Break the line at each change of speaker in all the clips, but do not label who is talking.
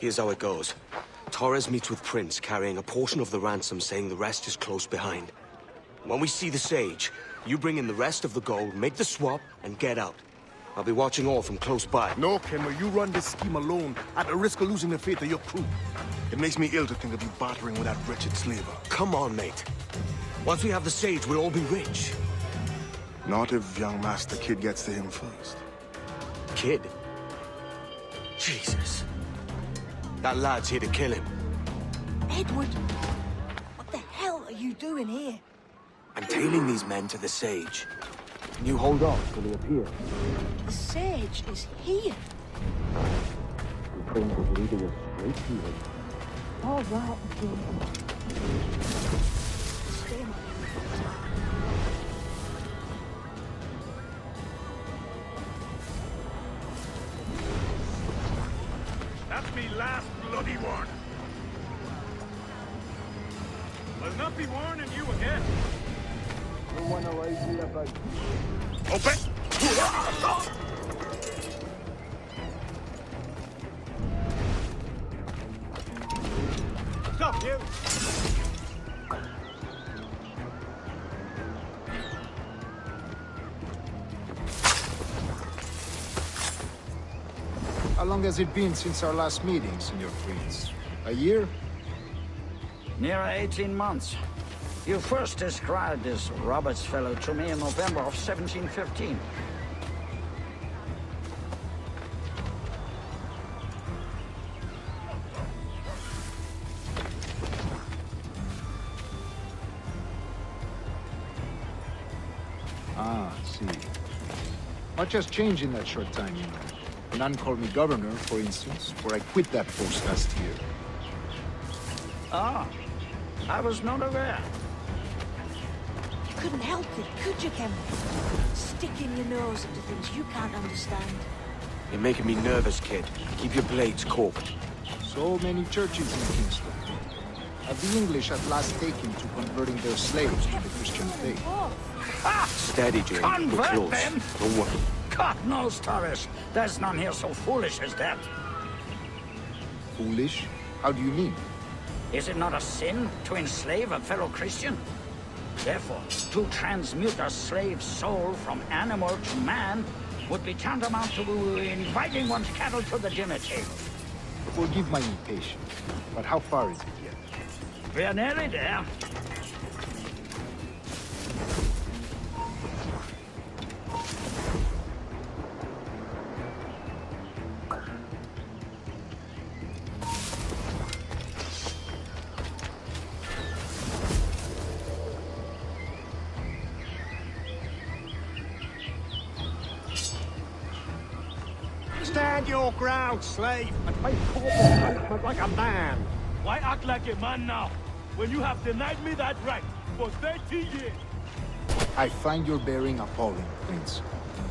Here's how it goes. Torres meets with Prince, carrying a portion of the ransom, saying the rest is close behind. When we see the Sage, you bring in the rest of the gold, make the swap, and get out. I'll be watching all from close by.
No, Kenway, you run this scheme alone, at the risk of losing the faith of your crew. It makes me ill to think of you bartering with that wretched slaver.
Come on, mate. Once we have the Sage, we'll all be rich.
Not if young Master Kid gets to him first.
Kid? Jesus. That lad's here to kill him.
Edward, what the hell are you doing here?
I'm tailing these men to the Sage. Can you hold off till they appear?
The Sage is here.
And Prince is leading us straight to him.
All right, Jim. Stay on.
That's me last bloody one. I'll not be warning you again.
No one arrives here about.
Open! Stop, you!
How long has it been since our last meeting, Senor Prince? A year?
Near 18 months. You first described this Roberts fellow to me in November of 1715.
Ah, I see. Much has changed in that short time, you know. None called me governor, for instance, for I quit that post last year.
Ah, I was not aware.
You couldn't help it, could you, Kemp? Sticking your nose into things you can't understand.
You're making me nervous, kid. Keep your blades corked.
So many churches in Kingston. Have the English at last taken to converting their slaves to the Christian faith?
Steady, Jane. We're
Convert
close.
them?
Don't worry.
God knows, Torres, there's none here so foolish as that.
Foolish? How do you mean?
Is it not a sin to enslave a fellow Christian? Therefore, to transmute a slave's soul from animal to man would be tantamount to inviting one's cattle to the dinner table.
Forgive my impatience, but how far is it yet?
We are nearly there.
Stand your ground, slave, and face corporal punishment like a man. Why act like a man now, when you have denied me that right for 30 years?
I find your bearing appalling, Prince.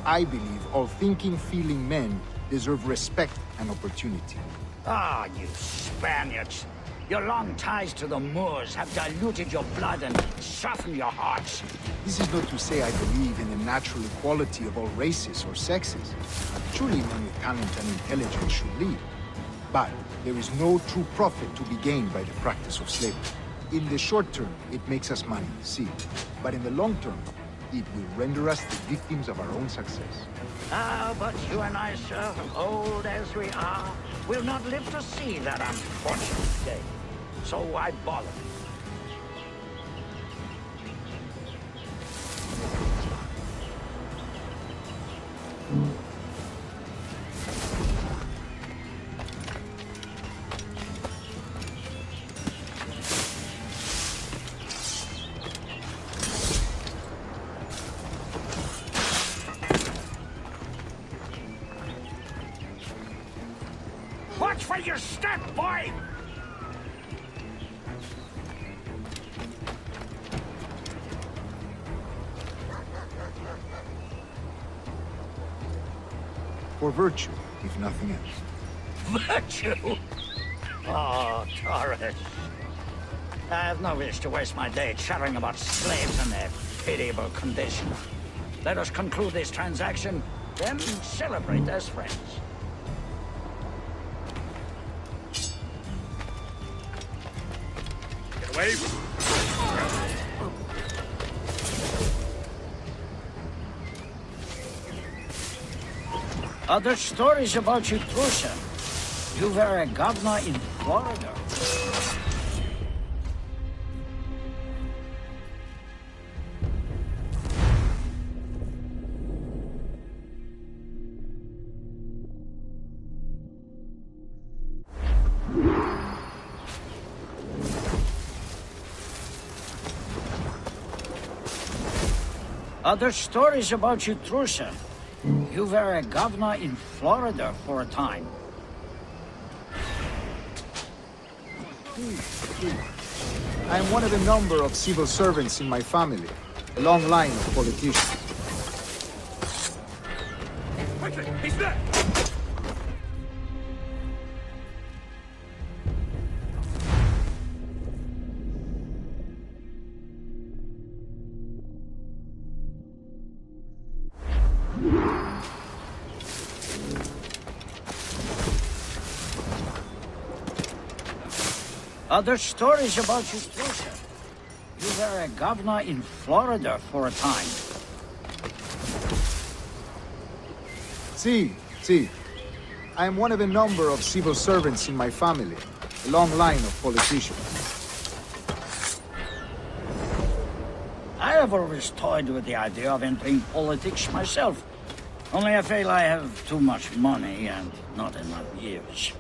I believe all thinking, feeling men deserve respect and opportunity.
Ah, you Spaniards. Your long ties to the Moors have diluted your blood and softened your hearts.
This is not to say I believe in the natural equality of all races or sexes. Surely men with talent and intelligence should lead. But there is no true profit to be gained by the practice of slavery. In the short term, it makes us money, see. But in the long term, it will render us the victims of our own success.
Ah, but you and I, sir, old as we are, will not live to see that unfortunate day. So why bother? Watch for your step, boy!
For virtue, if nothing else.
Virtue? Oh, Torres. I have no wish to waste my day chattering about slaves and their pitiable condition. Let us conclude this transaction, then celebrate as friends.
slave.
Other stories about you, Trucia. You were a governor in Florida. Other stories about you, Trucia. You were a governor in Florida for a time.
I am one of a number of civil servants in my family, a long line of politicians.
Quickly, he's there!
Other stories about you, Trucia. You were a governor in Florida for a time.
See. I am one of a number of civil servants in my family, a long line of politicians.
I have always toyed with the idea of entering politics myself. Only I feel I have too much money and not enough years.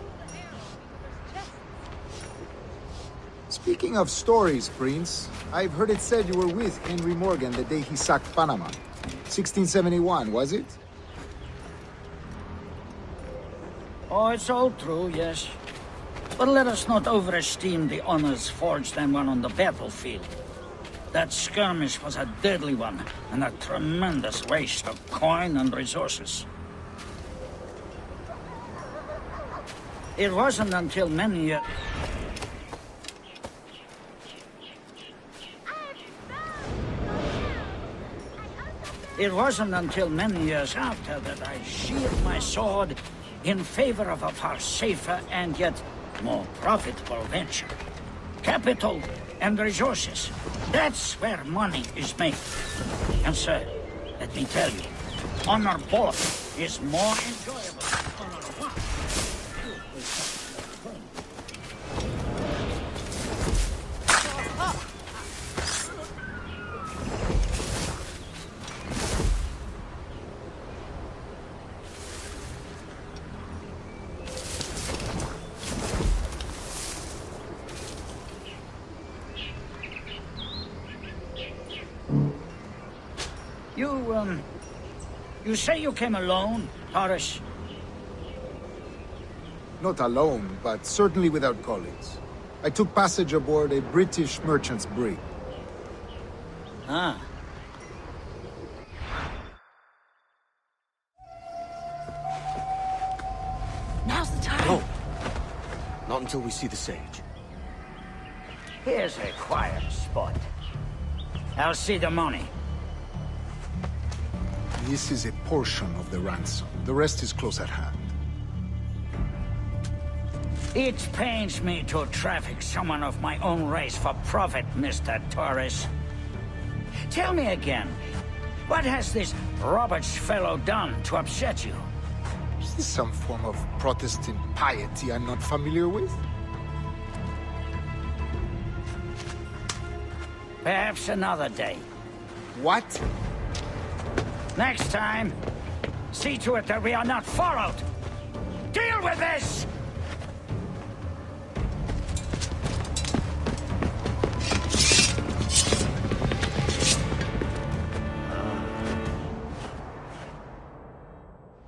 Speaking of stories, Prince, I've heard it said you were with Henry Morgan the day he sacked Panama. 1671, was it?
Oh, it's all true, yes. But let us not overesteem the honors forged and won on the battlefield. That skirmish was a deadly one, and a tremendous waste of coin and resources. It wasn't until many It wasn't until many years after that I sheathed my sword in favor of a far safer and yet more profitable venture. Capital and resources. That's where money is made. And sir, let me tell you, honor both is more enjoyable than honor one. You say you came alone, Taurus?
Not alone, but certainly without colleagues. I took passage aboard a British merchant's brig.
Ah.
Now's the time.
No. Not until we see the sage.
Here's a quiet spot. I'll see the money.
This is a portion of the ransom. The rest is close at hand.
It pains me to traffic someone of my own race for profit, Mr. Torres. Tell me again, what has this Roberts fellow done to upset you?
Is this some form of Protestant piety I'm not familiar with?
Perhaps another day.
What?
Next time, see to it that we are not followed. Deal with this!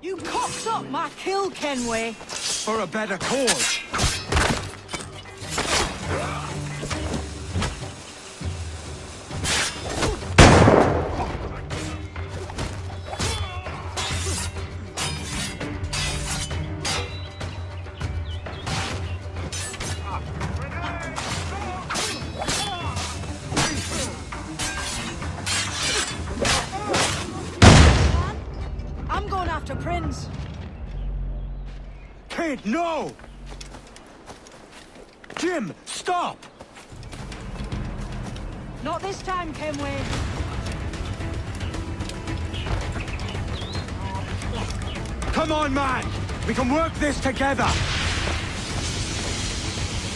You cocked up my kill, Kenway.
For a better cause.
I'm going after Prince.
Kid, no! Jim, stop!
Not this time, Kenway.
Come on, man! We can work this together!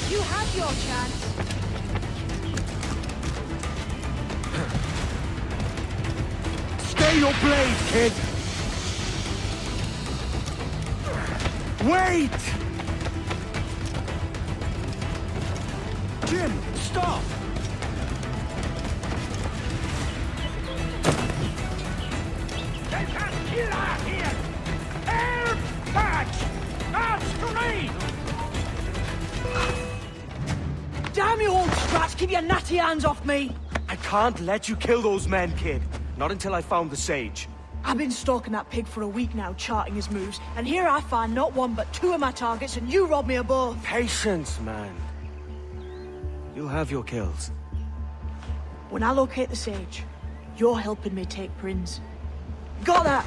You had your chance.
Stay your blade, kid! Wait! Jim, stop!
They can kill us here! Help! Patch! That's to me!
Damn you, old Strat! Keep your natty hands off me!
I can't let you kill those men, kid. Not until I found the sage.
I've been stalking that pig for a week now, charting his moves, and here I find not one but two of my targets, and you rob me of both.
Patience, man. You'll have your kills.
When I locate the sage, you're helping me take Prince. Got that?